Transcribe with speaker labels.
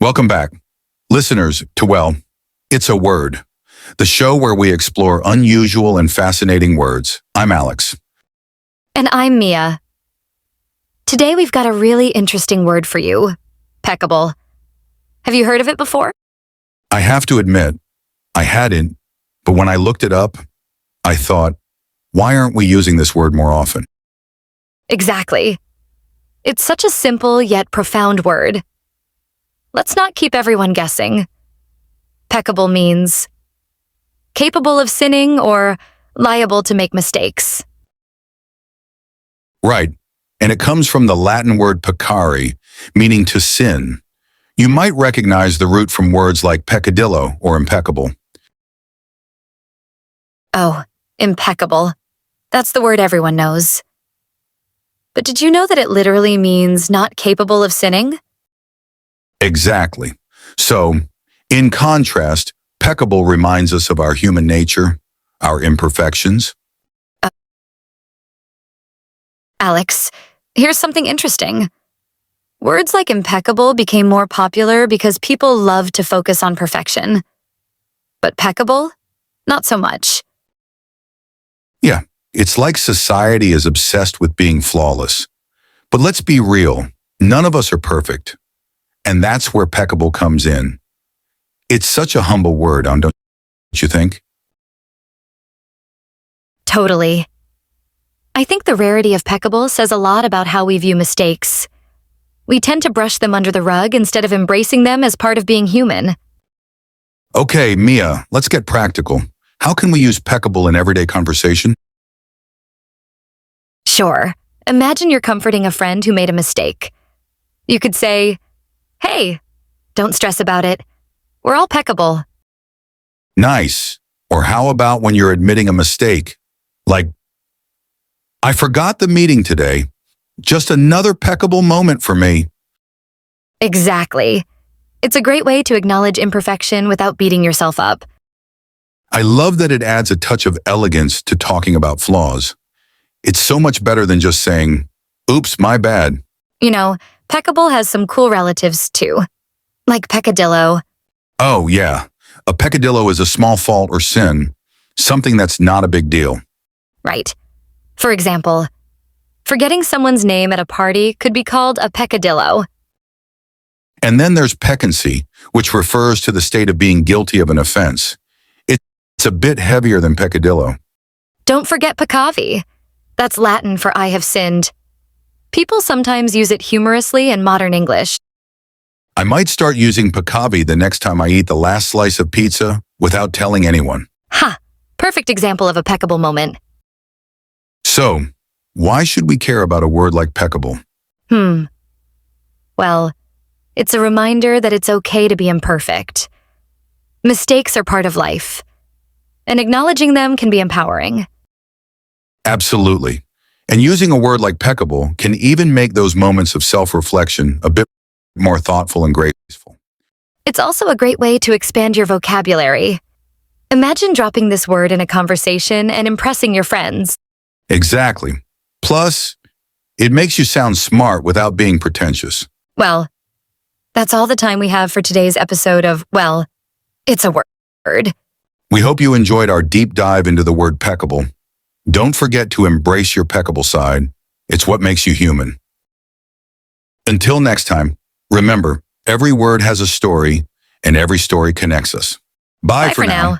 Speaker 1: Welcome back, listeners, to It's a Word, the show where we explore unusual and fascinating words. I'm Alex.
Speaker 2: And I'm Mia. Today we've got a really interesting word for you, peccable. Have you heard of it before?
Speaker 1: I have to admit, I hadn't, but when I looked it up, I thought, why aren't we using this word more often?
Speaker 2: Exactly. It's such a simple yet profound word. Let's not keep everyone guessing. Peccable means capable of sinning or liable to make mistakes.
Speaker 1: Right, and it comes from the Latin word peccare, meaning to sin. You might recognize the root from words like peccadillo or impeccable.
Speaker 2: Oh, impeccable. That's the word everyone knows. But did you know that it literally means not capable of sinning?
Speaker 1: Exactly. So, in contrast, peccable reminds us of our human nature, our imperfections.
Speaker 2: Alex, here's something interesting. Words like impeccable became more popular because people love to focus on perfection. But peccable? Not so much.
Speaker 1: Yeah, it's like society is obsessed with being flawless. But let's be real, none of us are perfect. And that's where peccable comes in. It's such a humble word, don't you think?
Speaker 2: Totally. I think the rarity of peccable says a lot about how we view mistakes. We tend to brush them under the rug instead of embracing them as part of being human.
Speaker 1: Okay, Mia, let's get practical. How can we use peccable in everyday conversation?
Speaker 2: Sure. Imagine you're comforting a friend who made a mistake. You could say, "Hey, don't stress about it. We're all peccable."
Speaker 1: Nice. Or how about when you're admitting a mistake? Like, I forgot the meeting today. Just another peccable moment for me.
Speaker 2: Exactly. It's a great way to acknowledge imperfection without beating yourself up.
Speaker 1: I love that it adds a touch of elegance to talking about flaws. It's so much better than just saying, oops, my bad.
Speaker 2: You know, peccable has some cool relatives too, like peccadillo.
Speaker 1: Oh, yeah. A peccadillo is a small fault or sin, something that's not a big deal.
Speaker 2: Right. For example, forgetting someone's name at a party could be called a peccadillo.
Speaker 1: And then there's peccancy, which refers to the state of being guilty of an offense. It's a bit heavier than peccadillo.
Speaker 2: Don't forget peccavi. That's Latin for I have sinned. People sometimes use it humorously in modern English.
Speaker 1: I might start using peccave the next time I eat the last slice of pizza without telling anyone.
Speaker 2: Ha! Perfect example of a peccable moment.
Speaker 1: So, why should we care about a word like peccable?
Speaker 2: Well, it's a reminder that it's okay to be imperfect. Mistakes are part of life, and acknowledging them can be empowering.
Speaker 1: Absolutely. And using a word like peccable can even make those moments of self-reflection a bit more thoughtful and graceful.
Speaker 2: It's also a great way to expand your vocabulary. Imagine dropping this word in a conversation and impressing your friends.
Speaker 1: Exactly. Plus, it makes you sound smart without being pretentious.
Speaker 2: Well, that's all the time we have for today's episode of, It's a Word.
Speaker 1: We hope you enjoyed our deep dive into the word peccable. Don't forget to embrace your peccable side. It's what makes you human. Until next time, remember, every word has a story, and every story connects us. Bye for now.